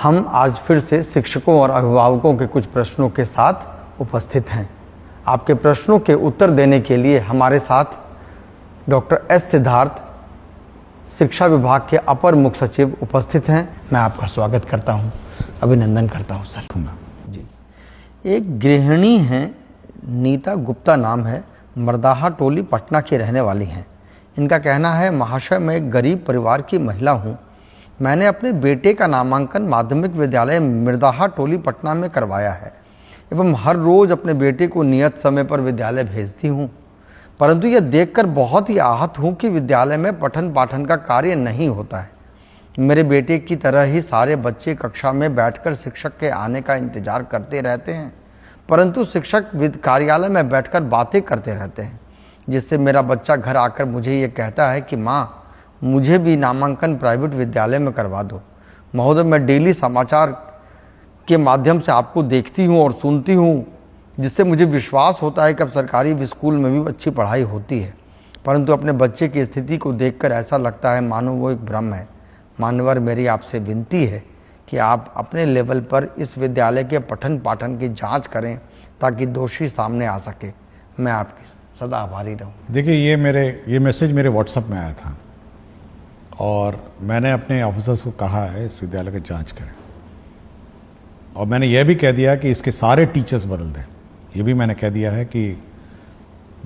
हम आज फिर से शिक्षकों और अभिभावकों के कुछ प्रश्नों के साथ उपस्थित हैं। आपके प्रश्नों के उत्तर देने के लिए हमारे साथ डॉक्टर एस सिद्धार्थ, शिक्षा विभाग के अपर मुख्य सचिव उपस्थित हैं। मैं आपका स्वागत करता हूं, अभिनंदन करता हूं सर। जी, एक गृहिणी हैं, नीता गुप्ता नाम है, मर्दाहा टोली पटना की रहने वाली हैं। इनका कहना है, महाशय मैं एक गरीब परिवार की महिला हूं। मैंने अपने बेटे का नामांकन माध्यमिक विद्यालय मिर्दाहा टोली पटना में करवाया है एवं हर रोज़ अपने बेटे को नियत समय पर विद्यालय भेजती हूं, परंतु यह देखकर बहुत ही आहत हूं कि विद्यालय में पठन पाठन का कार्य नहीं होता है। मेरे बेटे की तरह ही सारे बच्चे कक्षा में बैठकर शिक्षक के आने का इंतजार करते रहते हैं, परंतु शिक्षक कार्यालय में बैठकर बातें करते रहते हैं, जिससे मेरा बच्चा घर आकर मुझे ये कहता है कि माँ, मुझे भी नामांकन प्राइवेट विद्यालय में करवा दो। महोदय, मैं डेली समाचार के माध्यम से आपको देखती हूँ और सुनती हूँ, जिससे मुझे विश्वास होता है कि अब सरकारी स्कूल में भी अच्छी पढ़ाई होती है, परंतु अपने बच्चे की स्थिति को देखकर ऐसा लगता है मानो वो एक भ्रम है। मान्यवर, मेरी आपसे विनती है कि आप अपने लेवल पर इस विद्यालय के पठन पाठन की जांच करें ताकि दोषी सामने आ सके। मैं आपकी सदा आभारी रहूं। देखिए, ये मैसेज मेरे व्हाट्सएप में आया था और मैंने अपने ऑफिसर्स को कहा है इस विद्यालय की जांच करें, और मैंने यह भी कह दिया कि इसके सारे टीचर्स बदल दें। ये भी मैंने कह दिया है कि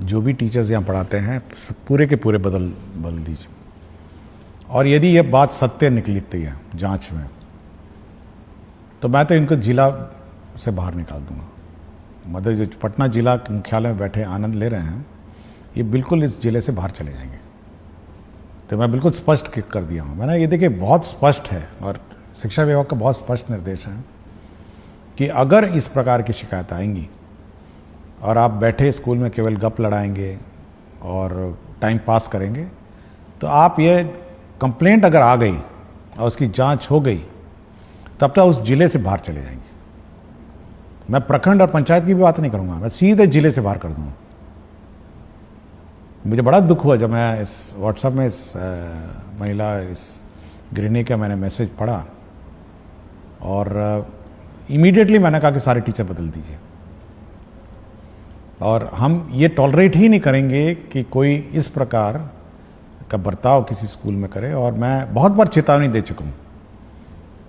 जो भी टीचर्स यहाँ पढ़ाते हैं पूरे के पूरे बदल दीजिए, और यदि यह बात सत्य निकलती है जांच में तो मैं तो इनको जिला से बाहर निकाल दूंगा। मतलब जो पटना जिला मुख्यालय में बैठे आनंद ले रहे हैं, ये बिल्कुल इस जिले से बाहर चले जाएंगे। तो मैं बिल्कुल स्पष्ट कर दिया हूँ। मैंने ये देखिए बहुत स्पष्ट है, और शिक्षा विभाग का बहुत स्पष्ट निर्देश है कि अगर इस प्रकार की शिकायत आएंगी और आप बैठे स्कूल में केवल गप लड़ाएंगे और टाइम पास करेंगे, तो आप ये कंप्लेंट अगर आ गई और उसकी जांच हो गई, तब तक उस जिले से बाहर चले जाएंगे। मैं प्रखंड और पंचायत की भी बात नहीं करूंगा, मैं सीधे जिले से बाहर कर दूंगा। मुझे बड़ा दुख हुआ जब मैं इस व्हाट्सएप में इस महिला, इस गृहिणी का मैंने मैसेज पढ़ा, और इमीडिएटली मैंने कहा कि सारे टीचर बदल दीजिए, और हम ये टॉलरेट ही नहीं करेंगे कि कोई इस प्रकार का बर्ताव किसी स्कूल में करे। और मैं बहुत बार चेतावनी दे चुका हूँ,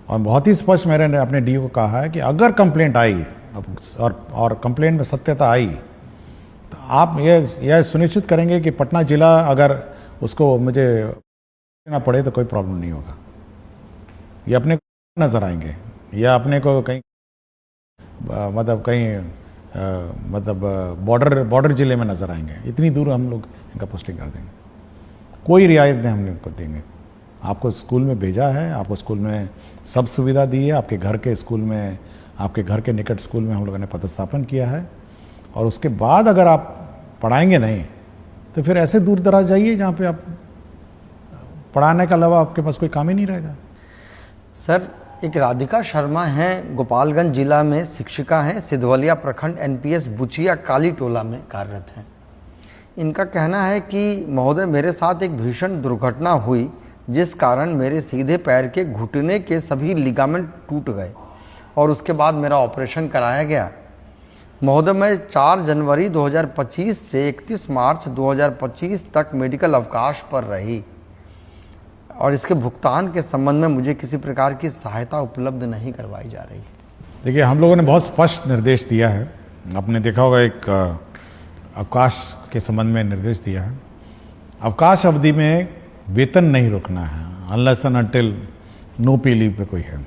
और बहुत ही स्पष्ट मैंने अपने डीओ को कहा है कि अगर कंप्लेंट आई और कंप्लेंट में सत्यता आई, तो आप यह सुनिश्चित करेंगे कि पटना जिला अगर उसको मुझे ना पड़े तो कोई प्रॉब्लम नहीं होगा। ये अपने को नजर आएंगे या अपने को कहीं बॉर्डर जिले में नजर आएंगे। इतनी दूर हम लोग इनका पोस्टिंग कर देंगे, कोई रियायत नहीं हम इनको देंगे। आपको स्कूल में भेजा है, आपको स्कूल में सब सुविधा दी है, आपके घर के स्कूल में, आपके घर के निकट स्कूल में हम लोगों ने पदस्थापन किया है, और उसके बाद अगर आप पढ़ाएंगे नहीं तो फिर ऐसे दूर दराज जाइए जहाँ पे आप पढ़ाने के अलावा आपके पास कोई काम ही नहीं रहेगा। सर, एक राधिका शर्मा हैं, गोपालगंज जिला में शिक्षिका हैं, सिधवलिया प्रखंड एनपीएस बुचिया काली टोला में कार्यरत हैं। इनका कहना है कि महोदय, मेरे साथ एक भीषण दुर्घटना हुई जिस कारण मेरे सीधे पैर के घुटने के सभी लिगामेंट टूट गए और उसके बाद मेरा ऑपरेशन कराया गया। महोदय, मैं 4 जनवरी 2025 से 31 मार्च 2025 तक मेडिकल अवकाश पर रही, और इसके भुगतान के संबंध में मुझे किसी प्रकार की सहायता उपलब्ध नहीं करवाई जा रही। देखिए, हम लोगों ने बहुत स्पष्ट निर्देश दिया है। आपने देखा होगा एक अवकाश के संबंध में निर्देश दिया है। अवकाश अवधि में वेतन नहीं रोकना है, अनलेस एंड अनटिल नो पे लीव पे कोई है,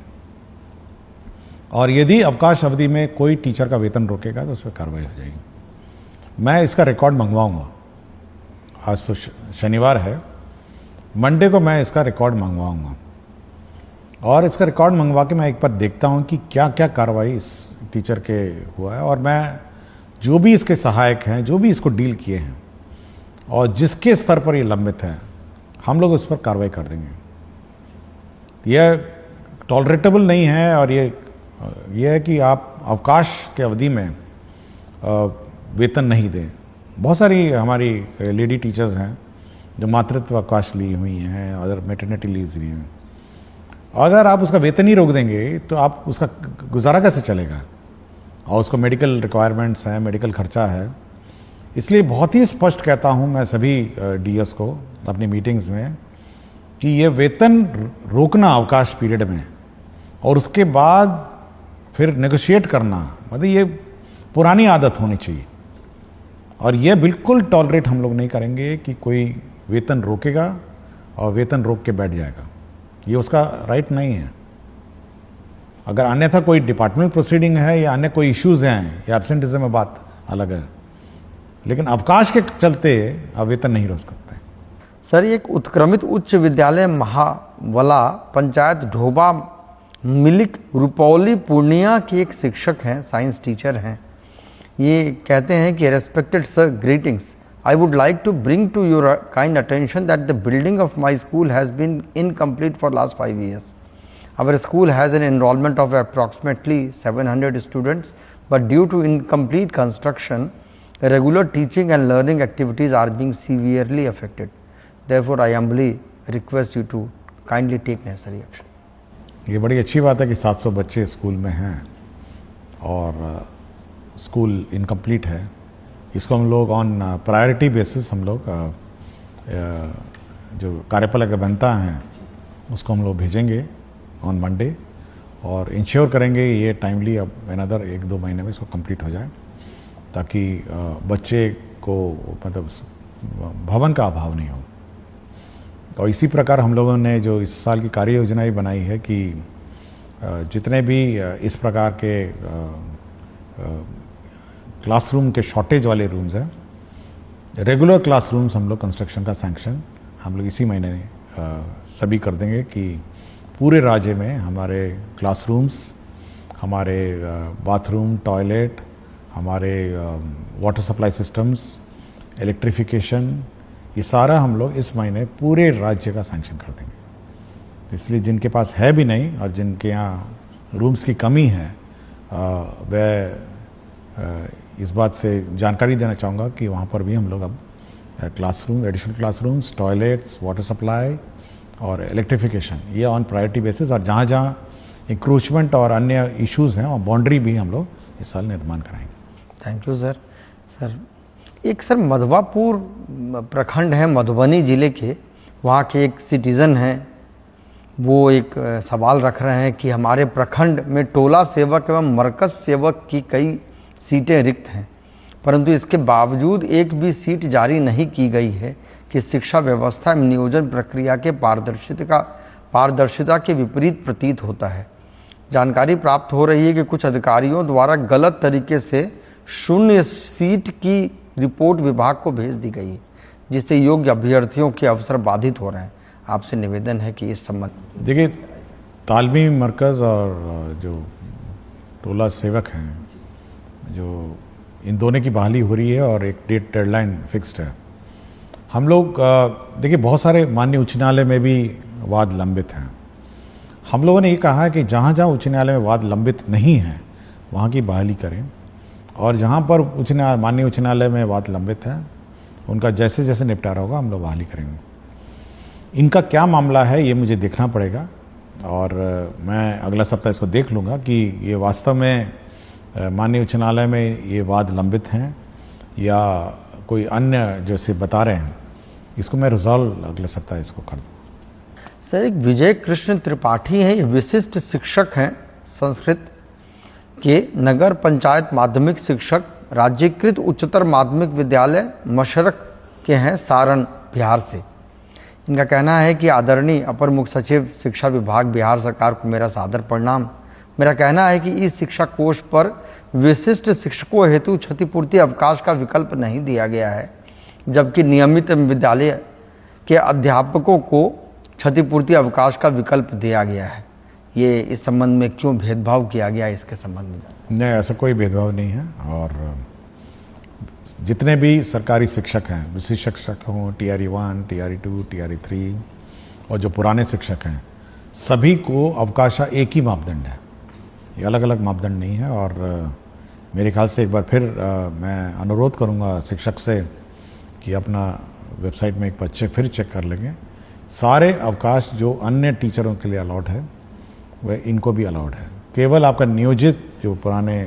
और यदि अवकाश अवधि में कोई टीचर का वेतन रोकेगा तो उस पर कार्रवाई हो जाएगी। मैं इसका रिकॉर्ड मंगवाऊंगा। आज तो शनिवार है, मंडे को मैं इसका रिकॉर्ड मंगवाऊंगा, और इसका रिकॉर्ड मंगवा के मैं एक बार देखता हूं कि क्या क्या कार्रवाई इस टीचर के हुआ है, और मैं जो भी इसके सहायक हैं, जो भी इसको डील किए हैं, और जिसके स्तर पर ये लंबित है, हम लोग उस पर कार्रवाई कर देंगे। यह टॉलरेटेबल नहीं है, और ये है कि आप अवकाश के अवधि में वेतन नहीं दें। बहुत सारी हमारी लेडी टीचर्स हैं जो मातृत्व अवकाश ली हुई हैं, अदर मैटरनिटी लीव्स ली हैं, अगर आप उसका वेतन ही रोक देंगे तो आप उसका गुजारा कैसे चलेगा, और उसको मेडिकल रिक्वायरमेंट्स हैं, मेडिकल खर्चा है। इसलिए बहुत ही स्पष्ट कहता हूं मैं सभी डीएस को अपनी मीटिंग्स में कि ये वेतन रोकना अवकाश पीरियड में और उसके बाद फिर नेगोशिएट करना, मतलब ये पुरानी आदत होनी चाहिए। और ये बिल्कुल टॉलरेट हम लोग नहीं करेंगे कि कोई वेतन रोकेगा और वेतन रोक के बैठ जाएगा, ये उसका राइट नहीं है। अगर अन्यथा कोई डिपार्टमेंट प्रोसीडिंग है या अन्य कोई इश्यूज हैं या एब्सेंटिज्म में बात अलग है, लेकिन अवकाश के चलते आप वेतन नहीं रोक सकते। सर, एक उत्क्रमित उच्च विद्यालय महावला पंचायत ढोबा मिलिक रुपौली पूर्णिया के एक शिक्षक हैं, साइंस टीचर हैं। ये कहते हैं कि respected sir, greetings, I would like to bring to your kind attention that the building of my school has been incomplete for last 5 years. Our school has an enrollment of approximately 700 students, but due to incomplete construction, regular teaching and learning activities are being severely affected. Therefore, I humbly request you to kindly take necessary action. ये बड़ी अच्छी बात है कि 700 बच्चे school में हैं और स्कूल इनकम्प्लीट है। इसको हम लोग ऑन प्रायोरिटी बेसिस हम लोग जो कार्यपालक अभियंता हैं उसको हम लोग भेजेंगे ऑन मंडे और इंश्योर करेंगे ये टाइमली अब अनदर 1-2 महीने में इसको कंप्लीट हो जाए, ताकि बच्चे को मतलब भवन का अभाव नहीं हो। और इसी प्रकार हम लोगों ने जो इस साल की कार्य योजना भी बनाई है कि जितने भी इस प्रकार के क्लासरूम के शॉर्टेज वाले रूम्स हैं, रेगुलर क्लासरूम्स हम लोग कंस्ट्रक्शन का सैंक्शन हम लोग इसी महीने सभी कर देंगे कि पूरे राज्य में हमारे क्लासरूम्स, हमारे बाथरूम, टॉयलेट, हमारे वाटर सप्लाई सिस्टम्स, इलेक्ट्रिफिकेशन, ये सारा हम लोग इस महीने पूरे राज्य का सैंक्शन कर देंगे। इसलिए जिनके पास है भी नहीं और जिनके यहाँ रूम्स की कमी है वह इस बात से जानकारी देना चाहूँगा कि वहाँ पर भी हम लोग अब classroom, additional classrooms, toilets, water supply और इलेक्ट्रिफिकेशन ये ऑन प्रायोरिटी बेसिस, और जहाँ जहाँ इंक्रोचमेंट और अन्य इश्यूज़ हैं वहाँ बाउंड्री भी हम लोग इस साल निर्माण कराएंगे। Thank you sir. सर, एक सर मधवापुर प्रखंड है मधुबनी ज़िले के, वहाँ के एक सिटीज़न हैं, वो एक सवाल रख रहे हैं कि हमारे प्रखंड में टोला सेवक एवं मरकज़ सेवक की कई सीटें रिक्त हैं, परंतु इसके बावजूद एक भी सीट जारी नहीं की गई है कि शिक्षा व्यवस्था एवं नियोजन प्रक्रिया के पारदर्शिता के विपरीत प्रतीत होता है। जानकारी प्राप्त हो रही है कि कुछ अधिकारियों द्वारा गलत तरीके से 0 सीट की रिपोर्ट विभाग को भेज दी गई है, जिससे योग्य अभ्यर्थियों के अवसर बाधित हो रहे हैं। आपसे निवेदन है कि इस संबंध देखिए, तालमी मरकज़ और जो टोला सेवक हैं, जो इन दोनों की बहाली हो रही है और एक डेडलाइन फिक्स्ड है। हम लोग देखिए बहुत सारे माननीय उच्च न्यायालय में भी वाद लंबित हैं। हम लोगों ने ये कहा है कि जहाँ जहाँ उच्च न्यायालय में वाद लंबित नहीं है वहाँ की बहाली करें, और जहाँ पर माननीय उच्च न्यायालय में वाद लंबित है उनका जैसे जैसे निपटारा होगा हम लोग बहाली करेंगे। इनका क्या मामला है ये मुझे देखना पड़ेगा और मैं अगला सप्ताह इसको देख लूँगा कि ये वास्तव में माननीय उच्च न्यायालय में ये वाद लंबित हैं या कोई अन्य जैसे बता रहे हैं। इसको मैं रिजॉल्व अगले सप्ताह इसको कर दूँ। सर, एक विजय कृष्ण त्रिपाठी हैं, ये विशिष्ट शिक्षक हैं संस्कृत के, नगर पंचायत माध्यमिक शिक्षक, राज्यकृत उच्चतर माध्यमिक विद्यालय मशरक के हैं, सारण बिहार से। इनका कहना है कि आदरणीय अपर मुख्य सचिव शिक्षा विभाग बिहार सरकार को मेरा सादर प्रणाम। मेरा कहना है कि इस शिक्षा कोष पर विशिष्ट शिक्षकों हेतु क्षतिपूर्ति अवकाश का विकल्प नहीं दिया गया है, जबकि नियमित विद्यालय के अध्यापकों को क्षतिपूर्ति अवकाश का विकल्प दिया गया है। ये इस संबंध में क्यों भेदभाव किया गया, इसके संबंध में? नहीं, ऐसा कोई भेदभाव नहीं है। और जितने भी सरकारी शिक्षक हैं, विशिष्ट शिक्षक हों, TRE 1, TRE 2, TRE 3 और जो पुराने शिक्षक हैं, सभी को अवकाश का एक ही मापदंड है, ये अलग अलग मापदंड नहीं है। और मेरे ख्याल से एक बार फिर मैं अनुरोध करूंगा शिक्षक से कि अपना वेबसाइट में एक बार फिर चेक कर लेंगे। सारे अवकाश जो अन्य टीचरों के लिए अलॉट है वह इनको भी अलाउड है। केवल आपका नियोजित जो पुराने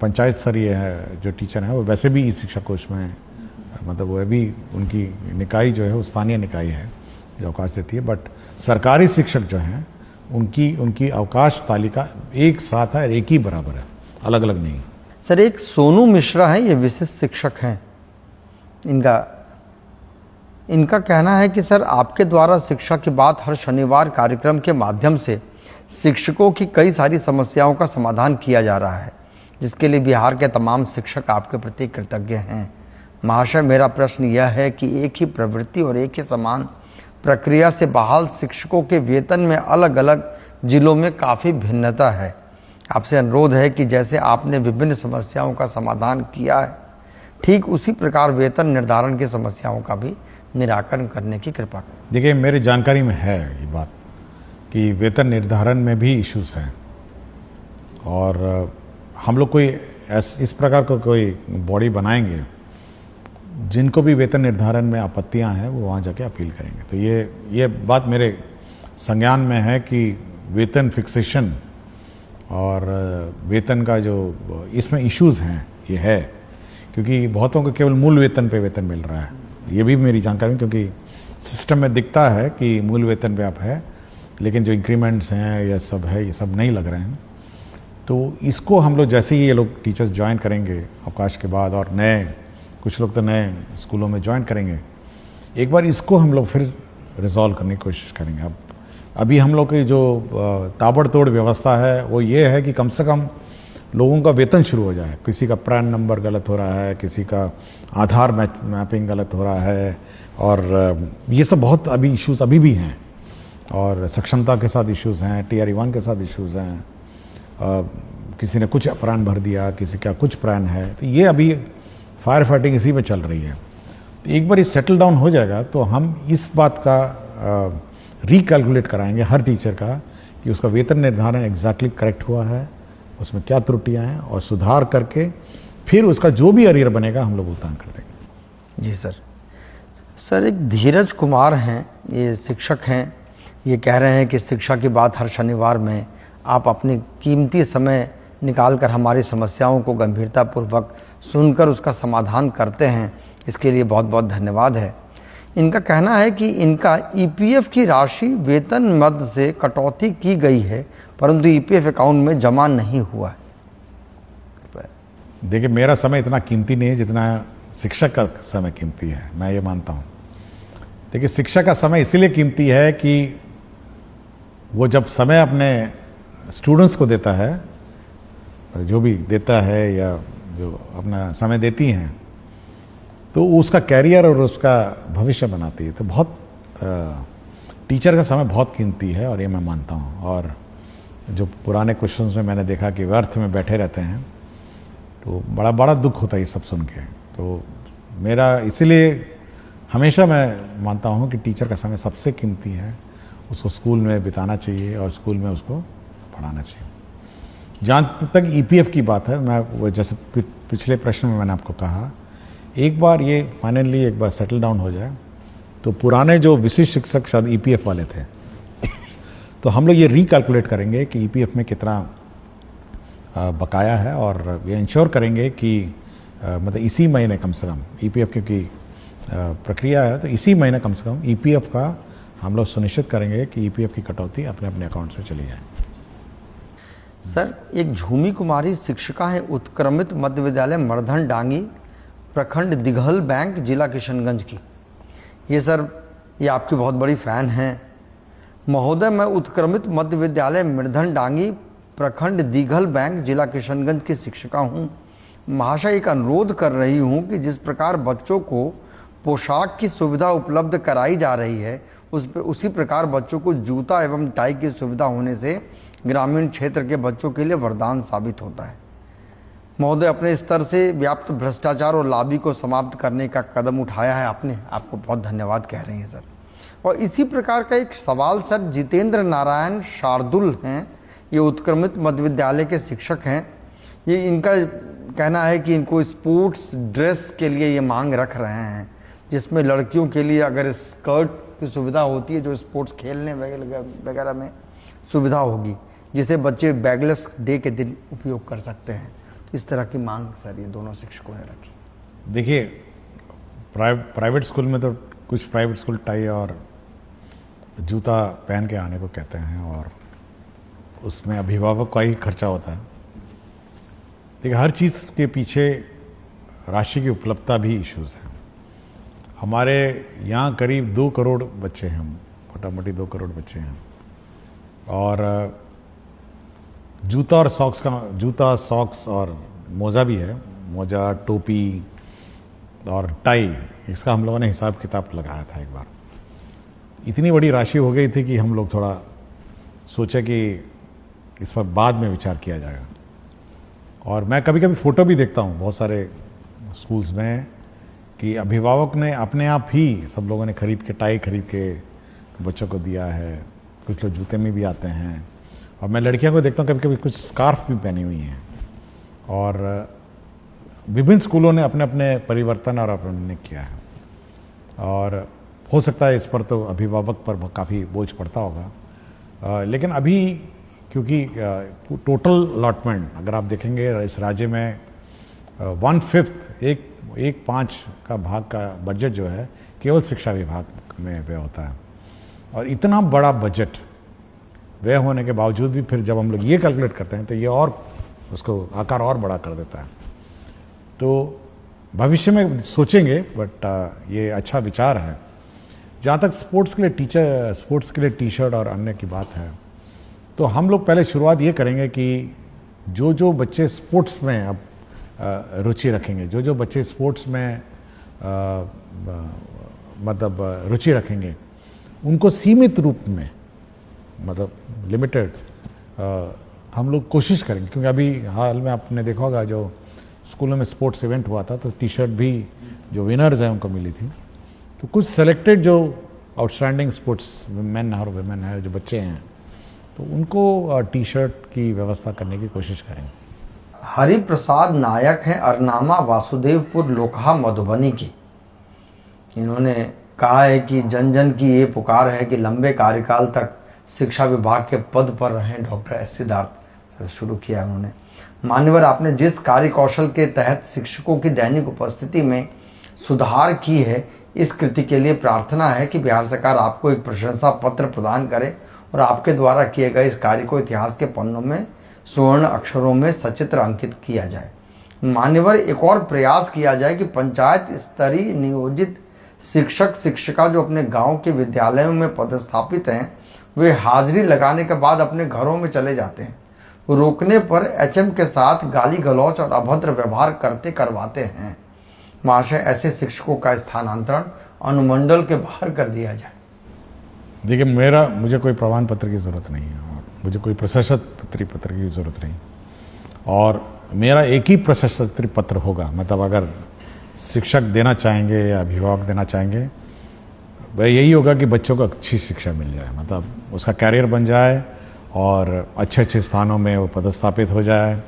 पंचायत स्तरीय है जो टीचर हैं वो वैसे भी ई शिक्षा कोष में, मतलब वह भी उनकी निकाय जो है वो स्थानीय निकाय है जो अवकाश देती है, बट सरकारी शिक्षक जो हैं उनकी अवकाश तालिका एक साथ है, एक ही बराबर है, अलग अलग नहीं। सर, एक सोनू मिश्रा है, ये विशिष्ट शिक्षक हैं, इनका कहना है कि सर आपके द्वारा शिक्षा की बात हर शनिवार कार्यक्रम के माध्यम से शिक्षकों की कई सारी समस्याओं का समाधान किया जा रहा है, जिसके लिए बिहार के तमाम शिक्षक आपके प्रति कृतज्ञ हैं। महाशय, मेरा प्रश्न यह है कि एक ही प्रवृत्ति और एक ही समान प्रक्रिया से बहाल शिक्षकों के वेतन में अलग अलग जिलों में काफ़ी भिन्नता है। आपसे अनुरोध है कि जैसे आपने विभिन्न समस्याओं का समाधान किया है, ठीक उसी प्रकार वेतन निर्धारण की समस्याओं का भी निराकरण करने की कृपा करें। देखिए, मेरी जानकारी में है ये बात कि वेतन निर्धारण में भी इश्यूज हैं, और हम लोग कोई इस प्रकार का कोई बॉडी बनाएंगे जिनको भी वेतन निर्धारण में आपत्तियां हैं वो वहाँ जाके अपील करेंगे। तो ये बात मेरे संज्ञान में है कि वेतन फिक्सेशन और वेतन का जो इसमें इश्यूज हैं ये है, क्योंकि बहुतों को केवल मूल वेतन पे वेतन मिल रहा है। ये भी मेरी जानकारी में, क्योंकि सिस्टम में दिखता है कि मूल वेतन पे आप है, लेकिन जो इंक्रीमेंट्स हैं ये सब है, ये सब नहीं लग रहे हैं। तो इसको हम लोग जैसे ही ये लोग टीचर्स ज्वाइन करेंगे अवकाश के बाद, और कुछ लोग तो नए स्कूलों में ज्वाइन करेंगे, एक बार इसको हम लोग फिर रिजॉल्व करने की कोशिश करेंगे। अभी हम लोग की जो ताबड़तोड़ व्यवस्था है वो ये है कि कम से कम लोगों का वेतन शुरू हो जाए। किसी का प्रैन नंबर गलत हो रहा है, किसी का आधार मैपिंग गलत हो रहा है, और ये सब बहुत अभी इश्यूज अभी भी हैं, और सक्षमता के साथ इश्यूज हैं, TRE1 के साथ इश्यूज हैं, किसी ने कुछ प्रैन भर दिया, किसी का कुछ प्रैन है। तो ये अभी फायर फाइटिंग इसी में चल रही है। तो एक बार ये सेटल डाउन हो जाएगा तो हम इस बात का रिकैलकुलेट कराएंगे हर टीचर का कि उसका वेतन निर्धारण एग्जैक्टली करेक्ट हुआ है, उसमें क्या त्रुटियां हैं, और सुधार करके फिर उसका जो भी अरियर बनेगा हम लोग भुगतान कर देंगे। जी सर। सर, एक धीरज कुमार हैं, ये शिक्षक हैं, ये कह रहे हैं कि शिक्षा की बात हर शनिवार में आप अपनी कीमती समय निकालकर हमारी समस्याओं को गंभीरतापूर्वक सुनकर उसका समाधान करते हैं, इसके लिए बहुत बहुत धन्यवाद है। इनका कहना है कि इनका EPF की राशि वेतन मद से कटौती की गई है, परंतु EPF अकाउंट में जमा नहीं हुआ है। देखिए, मेरा समय इतना कीमती नहीं है जितना शिक्षक का समय कीमती है, मैं ये मानता हूँ। देखिए, शिक्षक का समय इसीलिए कीमती है कि वो जब समय अपने स्टूडेंट्स को देता है, जो भी देता है या जो अपना समय देती हैं, तो उसका कैरियर और उसका भविष्य बनाती है। तो बहुत टीचर का समय बहुत कीमती है, और ये मैं मानता हूँ। और जो पुराने क्वेश्चंस में मैंने देखा कि व्यर्थ में बैठे रहते हैं, तो बड़ा बड़ा दुख होता है ये सब सुन के। तो मेरा इसीलिए हमेशा मैं मानता हूँ कि टीचर का समय सबसे कीमती है, उसको स्कूल में बिताना चाहिए और स्कूल में उसको पढ़ाना चाहिए। जहाँ तक EPF की बात है, मैं वो जैसे पिछले प्रश्न में मैंने आपको कहा, एक बार ये फाइनली एक बार सेटल डाउन हो जाए तो पुराने जो विशिष्ट शिक्षक शायद EPF वाले थे तो हम लोग ये रिकैलकुलेट करेंगे कि EPF में कितना बकाया है, और ये इंश्योर करेंगे कि मतलब इसी महीने कम से कम EPF क्योंकि प्रक्रिया है, तो इसी महीने कम से कम EPF का हम लोग सुनिश्चित करेंगे कि EPF की कटौती अपने अपने अकाउंट्स में चली जाए। सर, एक झूमी कुमारी शिक्षिका है, उत्क्रमित मध्य विद्यालय मर्धन डांगी, प्रखंड दिघल बैंक, जिला किशनगंज की। ये आपकी बहुत बड़ी फ़ैन हैं। महोदय, मैं उत्क्रमित मध्य विद्यालय मर्धन डांगी, प्रखंड दिघल बैंक, जिला किशनगंज की शिक्षिका हूँ। महाशय, एक अनुरोध कर रही हूँ कि जिस प्रकार बच्चों को पोशाक की सुविधा उपलब्ध कराई जा रही है, उसी प्रकार बच्चों को जूता एवं टाई की सुविधा होने से ग्रामीण क्षेत्र के बच्चों के लिए वरदान साबित होता है। महोदय, अपने स्तर से व्याप्त भ्रष्टाचार और लाभी को समाप्त करने का कदम उठाया है आपने, आपको बहुत धन्यवाद कह रहे हैं सर। और इसी प्रकार का एक सवाल सर जितेंद्र नारायण शार्दुल हैं, ये उत्क्रमित मध्य विद्यालय के शिक्षक हैं। ये इनका कहना है कि इनको स्पोर्ट्स ड्रेस के लिए ये मांग रख रहे हैं, जिसमें लड़कियों के लिए अगर स्कर्ट की सुविधा होती है जो स्पोर्ट्स खेलने वगैरह में, सुविधा होगी जिसे बच्चे बैगलेस डे के दिन उपयोग कर सकते हैं। इस तरह की मांग सर ये दोनों शिक्षकों ने रखी। देखिए, प्राइवेट स्कूल में तो कुछ प्राइवेट स्कूल टाई और जूता पहन के आने को कहते हैं और उसमें अभिभावक का ही खर्चा होता है। देखिए, हर चीज़ के पीछे राशि की उपलब्धता भी इश्यूज़ है। हमारे यहाँ करीब 2 करोड़ बच्चे हैं, मोटा मोटी 2 करोड़ बच्चे हैं और जूता सॉक्स और मोज़ा भी है, मोज़ा, टोपी और टाई, इसका हम लोगों ने हिसाब किताब लगाया था एक बार। इतनी बड़ी राशि हो गई थी कि हम लोग थोड़ा सोचे कि इस पर बाद में विचार किया जाएगा। और मैं कभी कभी फ़ोटो भी देखता हूँ बहुत सारे स्कूल्स में कि अभिभावक ने अपने आप ही सब लोगों ने खरीद के, टाई खरीद के बच्चों को दिया है। कुछ लोग जूते में भी आते हैं और मैं लड़कियों को देखता हूँ कभी कभी कुछ स्कार्फ भी पहनी हुई हैं। और विभिन्न स्कूलों ने अपने अपने परिवर्तन और अपने किया है और हो सकता है इस पर तो अभिभावक पर काफ़ी बोझ पड़ता होगा। लेकिन अभी क्योंकि टोटल अलॉटमेंट अगर आप देखेंगे इस राज्य में 1/5 एक पाँच का भाग का बजट जो है केवल शिक्षा विभाग में व्यय होता है। और इतना बड़ा बजट व्यय होने के बावजूद भी फिर जब हम लोग ये कैलकुलेट करते हैं तो ये और उसको आकार और बड़ा कर देता है। तो भविष्य में सोचेंगे, बट ये अच्छा विचार है। जहाँ तक स्पोर्ट्स के लिए टी शर्ट और अन्य की बात है, तो हम लोग पहले शुरुआत ये करेंगे कि जो बच्चे स्पोर्ट्स में अब रुचि रखेंगे, जो बच्चे स्पोर्ट्स में मतलब रुचि रखेंगे, उनको सीमित रूप में, मतलब लिमिटेड, हम लोग कोशिश करेंगे। क्योंकि अभी हाल में आपने देखा होगा जो स्कूलों में स्पोर्ट्स इवेंट हुआ था तो टी शर्ट भी जो विनर्स हैं उनको मिली थी। तो कुछ सेलेक्टेड जो आउटस्टैंडिंग स्पोर्ट्स मैन और वुमेन है, जो बच्चे हैं, तो उनको टी शर्ट की व्यवस्था करने की कोशिश करेंगे। हरिप्रसाद नायक हैं अरनामा वासुदेवपुर लोकहा मधुबनी की। इन्होंने कहा है कि जन जन की ये पुकार है कि लंबे कार्यकाल तक शिक्षा विभाग के पद पर रहें डॉक्टर एस सिद्धार्थ। शुरू किया उन्होंने। मान्यवर, आपने जिस कार्य कौशल के तहत शिक्षकों की दैनिक उपस्थिति में सुधार की है, इस कृति के लिए प्रार्थना है कि बिहार सरकार आपको एक प्रशंसा पत्र प्रदान करे और आपके द्वारा किए गए इस कार्य को इतिहास के पन्नों में स्वर्ण अक्षरों में सचित्र अंकित किया जाए। मान्यवर, एक और प्रयास किया जाए कि पंचायत स्तरीय नियोजित शिक्षक शिक्षिका जो अपने गांव के विद्यालयों में पदस्थापित हैं, वे हाजिरी लगाने के बाद अपने घरों में चले जाते हैं। रोकने पर एचएम के साथ गाली गलौच और अभद्र व्यवहार करवाते हैं। महाशय, ऐसे शिक्षकों का स्थानांतरण अनुमंडल के बाहर कर दिया जाए। देखिए, मुझे कोई प्रमाण पत्र की ज़रूरत नहीं है और मुझे कोई प्रशस्ति पत्र की ज़रूरत नहीं, और मेरा एक ही प्रशस्ति पत्र होगा। मतलब अगर शिक्षक देना चाहेंगे या अभिभावक देना चाहेंगे, वह यही होगा कि बच्चों को अच्छी शिक्षा मिल जाए, मतलब उसका कैरियर बन जाए और अच्छे अच्छे स्थानों में वो पदस्थापित हो जाए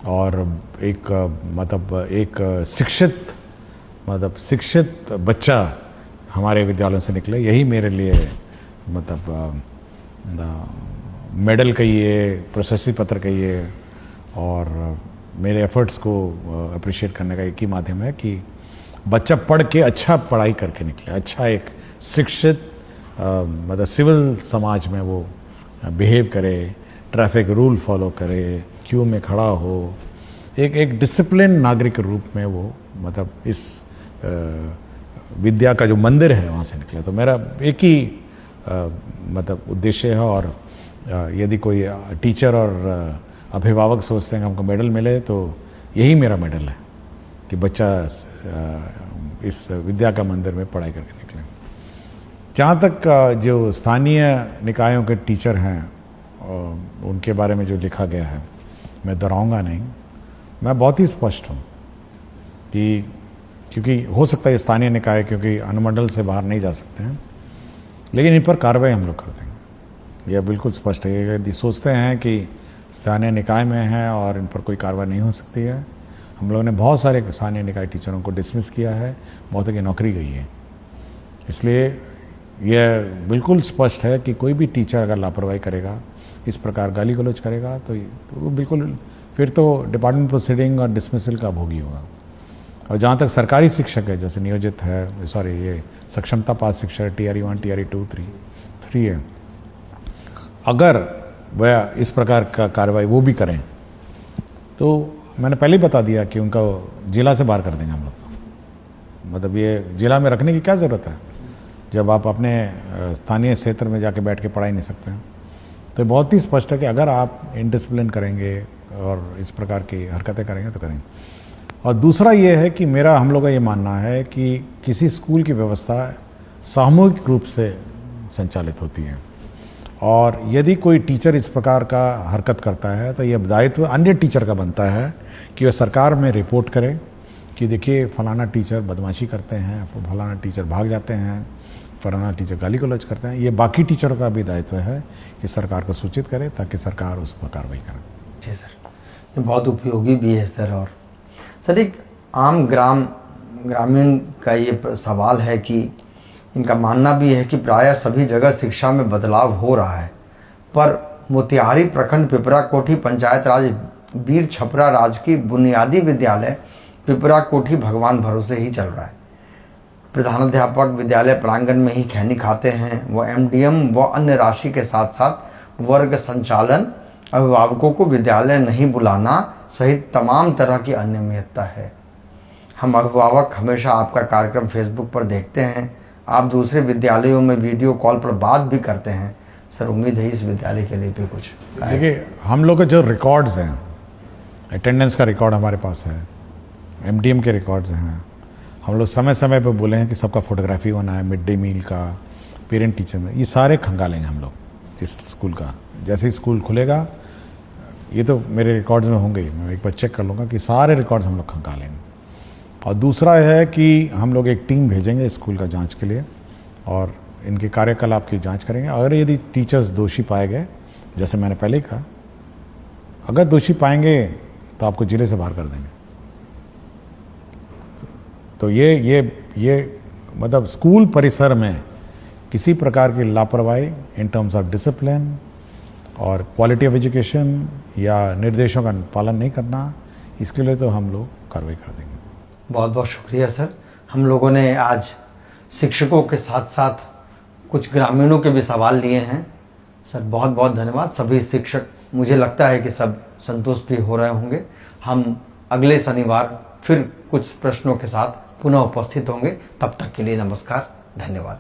और एक शिक्षित बच्चा हमारे विद्यालयों से निकले। यही मेरे लिए मेडल कहिए, प्रशस्ति पत्र कहिए, और मेरे एफर्ट्स को अप्रिशिएट करने का एक ही माध्यम है कि बच्चा पढ़ के अच्छा पढ़ाई करके निकले, अच्छा एक शिक्षित सिविल समाज में वो बिहेव करे, ट्रैफिक रूल फॉलो करे, क्यू में खड़ा हो, एक डिसिप्लिन नागरिक के रूप में वो इस विद्या का जो मंदिर है वहाँ से निकले। तो मेरा एक ही उद्देश्य है। और यदि कोई टीचर और अभिभावक सोचते हैं कि हमको मेडल मिले, तो यही मेरा मेडल है कि बच्चा इस विद्या का मंदिर में पढ़ाई करके निकले। जहाँ तक जो स्थानीय निकायों के टीचर हैं उनके बारे में जो लिखा गया है, मैं दोहराऊंगा नहीं। मैं बहुत ही स्पष्ट हूँ कि क्योंकि हो सकता है स्थानीय निकाय क्योंकि अनुमंडल से बाहर नहीं जा सकते हैं, लेकिन इन पर कार्रवाई हम लोग कर देंगे। यह बिल्कुल स्पष्ट है। यदि सोचते हैं कि स्थानीय निकाय में है और इन पर कोई कार्रवाई नहीं हो सकती है, हम लोगों ने बहुत सारे स्थानीय निकाय टीचरों को डिसमिस किया है, बहुतों की नौकरी गई है। इसलिए यह बिल्कुल स्पष्ट है कि कोई भी टीचर अगर लापरवाही करेगा, इस प्रकार गाली गलौज करेगा, तो वो बिल्कुल फिर तो डिपार्टमेंट प्रोसीडिंग और डिसमिसल का भोगी होगा। और जहाँ तक सरकारी शिक्षक है, जैसे नियोजित है, सॉरी ये सक्षमता पास शिक्षक TRE 1, TRE 2, 3 है, अगर वह इस प्रकार का कार्रवाई वो भी करें तो मैंने पहले ही बता दिया कि उनका जिला से बाहर कर देंगे हम लोग। मतलब ये जिला में रखने की क्या ज़रूरत है जब आप अपने स्थानीय क्षेत्र में जाके बैठ के पढ़ा ही नहीं सकते हैं। तो बहुत ही स्पष्ट है कि अगर आप इनडिसिप्लिन करेंगे और इस प्रकार की हरकतें करेंगे तो करेंगे। और दूसरा ये है कि हम लोग का ये मानना है कि किसी स्कूल की व्यवस्था सामूहिक रूप से संचालित होती है, और यदि कोई टीचर इस प्रकार का हरकत करता है तो यह दायित्व अन्य टीचर का बनता है कि वह सरकार में रिपोर्ट करे कि देखिए फलाना टीचर बदमाशी करते हैं, फलाना टीचर भाग जाते हैं, फलाना टीचर गाली गलौज करते हैं। ये बाकी टीचरों का भी दायित्व है कि सरकार को सूचित करे ताकि सरकार उस पर कार्रवाई करे। जी सर, ये बहुत उपयोगी भी है सर। और सर एक आम ग्रामीण का ये सवाल है कि इनका मानना भी है कि प्रायः सभी जगह शिक्षा में बदलाव हो रहा है, पर मोतिहारी प्रखंड पिपरा कोठी पंचायत राज वीर छपरा राजकीय बुनियादी विद्यालय पिपरा कोठी भगवान भरोसे ही चल रहा है। प्रधानाध्यापक विद्यालय प्रांगण में ही खैनी खाते हैं। वह MDM व अन्य राशि के साथ साथ वर्ग संचालन, अभिभावकों को विद्यालय नहीं बुलाना सहित तमाम तरह की अनियमितता है। हम अभिभावक हमेशा आपका कार्यक्रम फेसबुक पर देखते हैं। आप दूसरे विद्यालयों में वीडियो कॉल पर बात भी करते हैं। सर उम्मीद है इस विद्यालय के लिए भी कुछ। देखिए हम लोग के जो रिकॉर्ड्स हैं, अटेंडेंस का रिकॉर्ड हमारे पास है, MDM के रिकॉर्ड्स हैं। हम लोग समय समय पर बोले हैं कि सबका फोटोग्राफी होना है, मिड डे मील का, पेरेंट टीचर में, ये सारे खंगालेंगे हम लोग इस स्कूल का। जैसे ही स्कूल खुलेगा, ये तो मेरे रिकॉर्ड्स में होंगे, मैं एक बार चेक कर लूँगा कि सारे रिकॉर्ड्स हम लोग खंगालेंगे। और दूसरा है कि हम लोग एक टीम भेजेंगे स्कूल का जांच के लिए और इनके कार्यकलाप की जांच करेंगे। अगर यदि टीचर्स दोषी पाए गए, जैसे मैंने पहले ही कहा, अगर दोषी पाएंगे तो आपको जिले से बाहर कर देंगे। तो ये मतलब स्कूल परिसर में किसी प्रकार की लापरवाही इन टर्म्स ऑफ डिसिप्लिन और क्वालिटी ऑफ एजुकेशन या निर्देशों का पालन नहीं करना, इसके लिए तो हम लोग कार्रवाई कर देंगे। बहुत बहुत शुक्रिया सर। हम लोगों ने आज शिक्षकों के साथ साथ कुछ ग्रामीणों के भी सवाल लिए हैं। सर बहुत बहुत धन्यवाद। सभी शिक्षक मुझे लगता है कि सब संतुष्ट भी हो रहे होंगे। हम अगले शनिवार फिर कुछ प्रश्नों के साथ पुनः उपस्थित होंगे। तब तक के लिए नमस्कार, धन्यवाद।